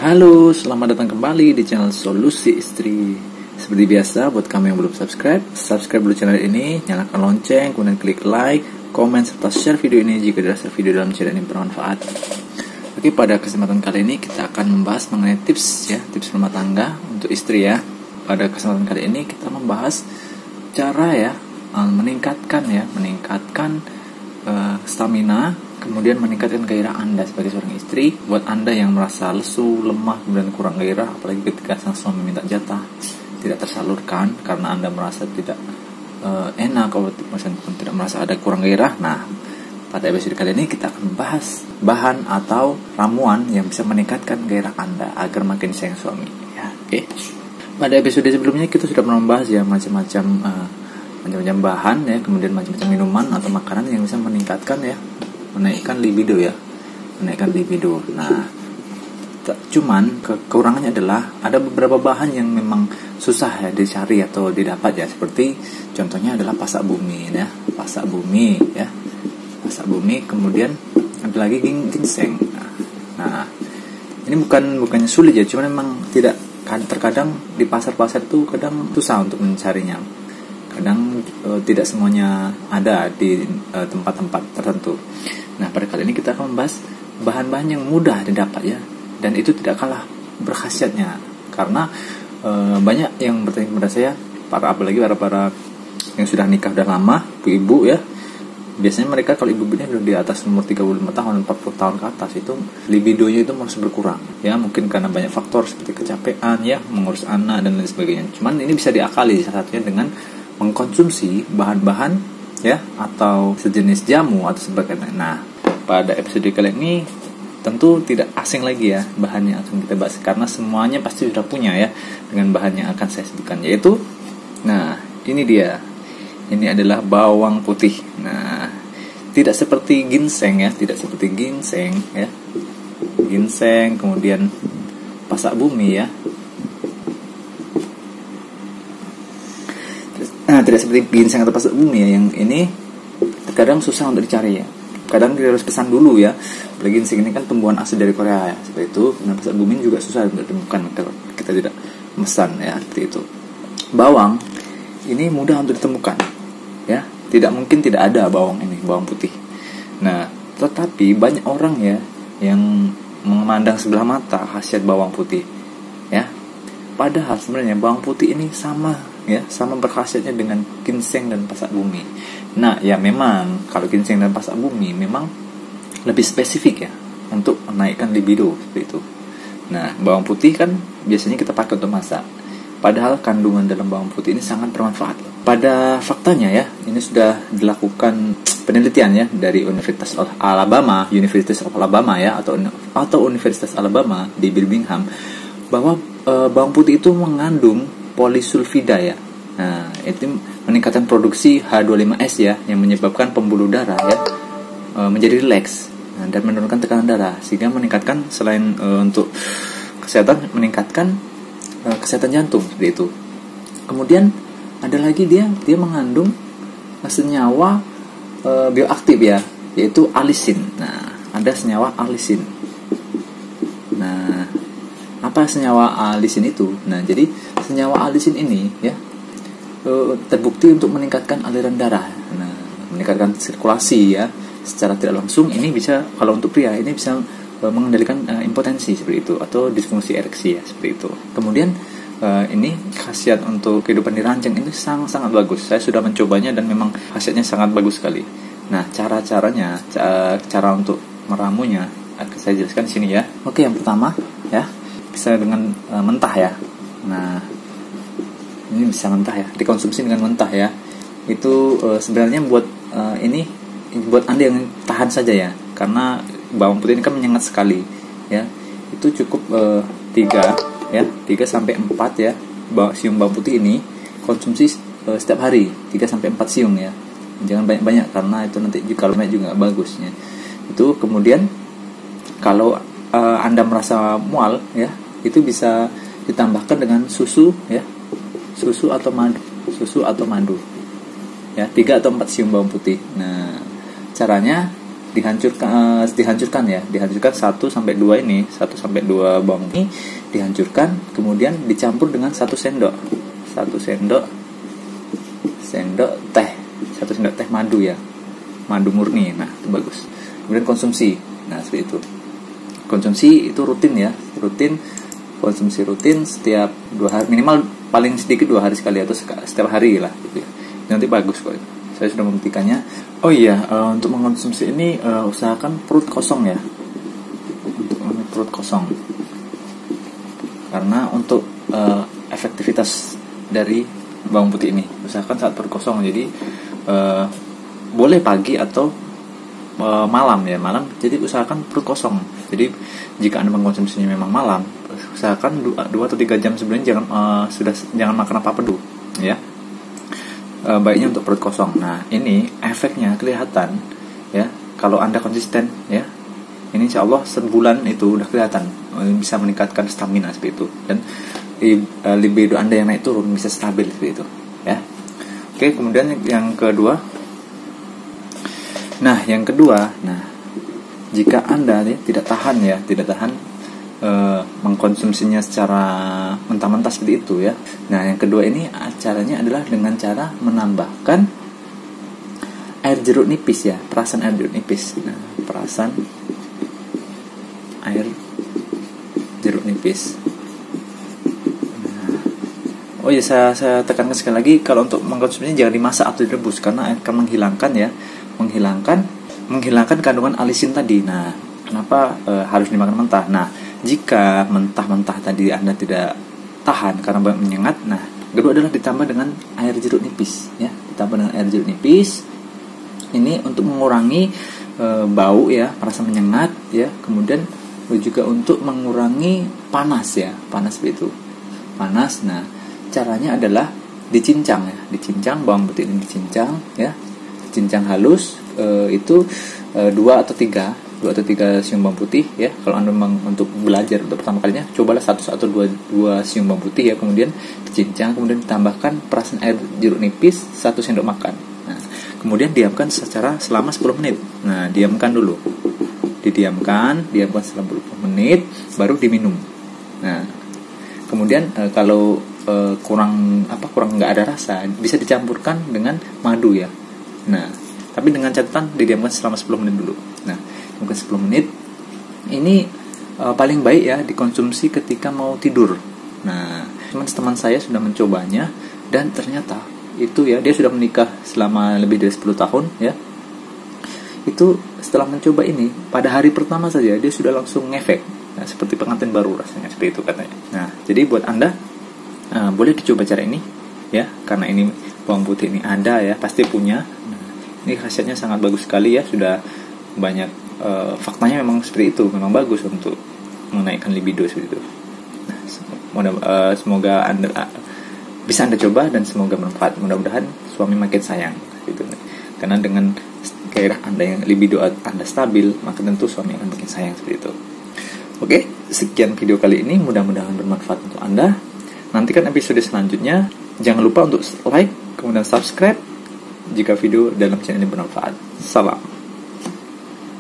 Halo, selamat datang kembali di channel Solusi Istri. Seperti biasa, buat kamu yang belum subscribe dulu channel ini, nyalakan lonceng, kemudian klik like, komen, serta share video ini jika dirasa video dalam channel ini bermanfaat. Oke, pada kesempatan kali ini kita akan membahas mengenai tips rumah tangga untuk istri ya. Pada kesempatan kali ini kita membahas cara meningkatkan stamina, kemudian meningkatkan gairah Anda sebagai seorang istri. Buat Anda yang merasa lesu, lemah, kemudian kurang gairah, apalagi ketika sang suami minta jatah tidak tersalurkan karena Anda merasa tidak enak, kalau tidak merasa ada kurang gairah. Nah, pada episode kali ini kita akan membahas bahan atau ramuan yang bisa meningkatkan gairah Anda agar makin sayang suami ya. Oke. Pada episode sebelumnya kita sudah pernah membahas ya macam-macam bahan ya, kemudian macam-macam minuman atau makanan yang bisa meningkatkan menaikkan libido. Nah, cuman kekurangannya adalah ada beberapa bahan yang memang susah dicari atau didapat ya, seperti contohnya adalah pasak bumi, kemudian ada lagi ginseng. Nah, ini bukannya sulit ya, cuman memang terkadang di pasar-pasar itu kadang susah untuk mencarinya. Kadang tidak semuanya ada di tempat-tempat tertentu. Nah, pada kali ini kita akan membahas bahan-bahan yang mudah didapat ya, dan itu tidak kalah berkhasiatnya. Karena banyak yang bertanya kepada saya, apalagi para yang sudah nikah sudah lama, ibu ya. Biasanya mereka kalau ibu-ibunya sudah di atas umur 35 tahun, 40 tahun ke atas, itu libidonya itu masih berkurang. Ya, mungkin karena banyak faktor seperti kecapean ya, mengurus anak dan lain sebagainya. Cuman ini bisa diakali salah satunya dengan mengkonsumsi bahan-bahan ya atau sejenis jamu atau sebagainya. Nah, pada episode kali ini tentu tidak asing lagi ya bahan yang akan kita bahas, karena semuanya pasti sudah punya ya dengan bahan yang akan saya sebutkan, yaitu ini dia. Ini adalah bawang putih. Nah, tidak seperti ginseng ya, ginseng kemudian pasak bumi ya. Nah, tidak seperti ginseng atau pasak bumi ya, yang ini terkadang susah untuk dicari ya. Kadang kita harus pesan dulu ya. Apalagi ginseng ini kan tumbuhan asli dari Korea ya, seperti itu. Nah, pasak bumi juga susah untuk ditemukan kalau kita tidak memesan ya, seperti itu. Bawang ini mudah untuk ditemukan ya. Tidak mungkin tidak ada bawang putih. Nah, tetapi banyak orang ya yang memandang sebelah mata khasiat bawang putih ya. Padahal sebenarnya bawang putih ini sama berkhasiatnya dengan ginseng dan pasak bumi. Nah, ya memang kalau ginseng dan pasak bumi memang lebih spesifik ya untuk menaikkan libido seperti itu. Nah, bawang putih kan biasanya kita pakai untuk masak. Padahal kandungan dalam bawang putih ini sangat bermanfaat. Pada faktanya ya, ini sudah dilakukan penelitian ya dari Universitas of Alabama ya, atau Universitas Alabama di Birmingham, bahwa bawang putih itu mengandung polisulfida ya. Nah, itu meningkatkan produksi H25S ya, yang menyebabkan pembuluh darah ya menjadi rileks dan menurunkan tekanan darah, sehingga meningkatkan selain untuk kesehatan, meningkatkan kesehatan jantung seperti itu. Kemudian ada lagi dia mengandung senyawa bioaktif ya, yaitu alisin. Nah, ada senyawa alisin. Nah, apa senyawa alisin itu? Nah, jadi senyawa alisin ini ya terbukti untuk meningkatkan aliran darah. Nah, meningkatkan sirkulasi ya secara tidak langsung. Ini bisa, kalau untuk pria ini bisa mengendalikan impotensi seperti itu, atau disfungsi ereksi ya, seperti itu. Kemudian ini khasiat untuk kehidupan dirancang ini sangat bagus. Saya sudah mencobanya dan memang khasiatnya sangat bagus sekali. Nah, cara untuk meramunya akan saya jelaskan di sini ya. Oke, yang pertama ya, bisa dengan mentah ya. Nah, ini bisa mentah ya, dikonsumsi dengan mentah ya. Itu sebenarnya buat Anda yang tahan saja ya, karena bawang putih ini kan menyengat sekali ya. Itu cukup 3 sampai 4 ya siung bawang putih ini konsumsi setiap hari, 3 sampai 4 siung ya. Jangan banyak-banyak karena itu nanti kalau banyak juga gak bagus ya. Itu kemudian kalau Anda merasa mual ya, itu bisa ditambahkan dengan susu atau madu ya, 3 atau 4 siung bawang putih. Nah, caranya dihancurkan ya, dihancurkan 1-2 ini, 1-2 bawang ini dihancurkan, kemudian dicampur dengan 1 sendok teh, 1 sendok teh madu ya, madu murni. Nah, itu bagus. Kemudian konsumsi. Nah, seperti itu. Konsumsi itu rutin ya, konsumsi rutin setiap 2 hari, minimal paling sedikit 2 hari sekali atau setiap hari lah gitu ya. Nanti bagus kok. Saya sudah membuktikannya. Oh iya, untuk mengkonsumsi ini usahakan perut kosong ya. Untuk perut kosong. Karena untuk efektivitas dari bawang putih ini, usahakan saat perut kosong. Jadi boleh pagi atau malam ya, malam. Jadi usahakan perut kosong. Jadi jika Anda mengkonsumsinya memang malam, usahakan 2 atau 3 jam sebelumnya jangan makan apa-apa dulu ya. Baiknya untuk perut kosong. Nah, ini efeknya kelihatan ya kalau Anda konsisten ya. Ini insya Allah sebulan itu udah kelihatan bisa meningkatkan stamina seperti itu, dan libido Anda yang naik turun bisa stabil seperti itu ya. Oke, kemudian yang kedua. Nah, jika Anda tidak tahan mengkonsumsinya secara mentah-mentah seperti itu ya. Nah, yang kedua ini caranya adalah dengan cara menambahkan air jeruk nipis ya, perasan air jeruk nipis. Nah, perasan air jeruk nipis. Nah, oh ya, saya tekankan sekali lagi, kalau untuk mengkonsumsinya jangan dimasak atau direbus karena akan menghilangkan kandungan alisin tadi. Nah, kenapa harus dimakan mentah? Nah, jika mentah-mentah tadi Anda tidak tahan karena banyak menyengat, nah, kedua adalah ditambah dengan air jeruk nipis ya. Ditambah dengan air jeruk nipis ini untuk mengurangi bau ya, rasa menyengat ya. Kemudian juga untuk mengurangi panas ya, panas begitu. Panas. Nah, caranya adalah dicincang ya. Dicincang bawang putih ini, dicincang ya. Cincang halus itu 2 atau 3 siung bawang putih ya. Kalau Anda memang untuk belajar untuk pertama kalinya, cobalah 1 atau 2 siung bawang putih ya, kemudian dicincang, kemudian ditambahkan perasan air jeruk nipis 1 sendok makan. Nah, kemudian diamkan selama 10 menit. Nah, diamkan selama 10 menit baru diminum. Nah, kemudian kalau kurang nggak ada rasa, bisa dicampurkan dengan madu ya. Nah, tapi dengan catatan didiamkan selama 10 menit dulu. Nah, mungkin 10 menit ini paling baik ya dikonsumsi ketika mau tidur. Nah, teman-teman saya sudah mencobanya dan ternyata itu ya, dia sudah menikah selama lebih dari 10 tahun ya. Itu setelah mencoba ini, pada hari pertama saja dia sudah langsung ngefek. Nah, seperti pengantin baru rasanya, seperti itu katanya. Nah, jadi buat Anda boleh dicoba cara ini ya, karena ini bawang putih ini Anda ya pasti punya. Nah, ini khasiatnya sangat bagus sekali ya, sudah banyak faktanya memang seperti itu, memang bagus untuk menaikkan libido seperti itu. Nah, semoga Anda bisa Anda coba dan semoga bermanfaat. Mudah-mudahan suami makin sayang gitu. Karena dengan gairah Anda yang libido Anda stabil, maka tentu suami akan makin sayang seperti itu. Oke, sekian video kali ini, mudah-mudahan bermanfaat untuk Anda. Nantikan episode selanjutnya. Jangan lupa untuk like, kemudian subscribe jika video dalam channel ini bermanfaat. Salam.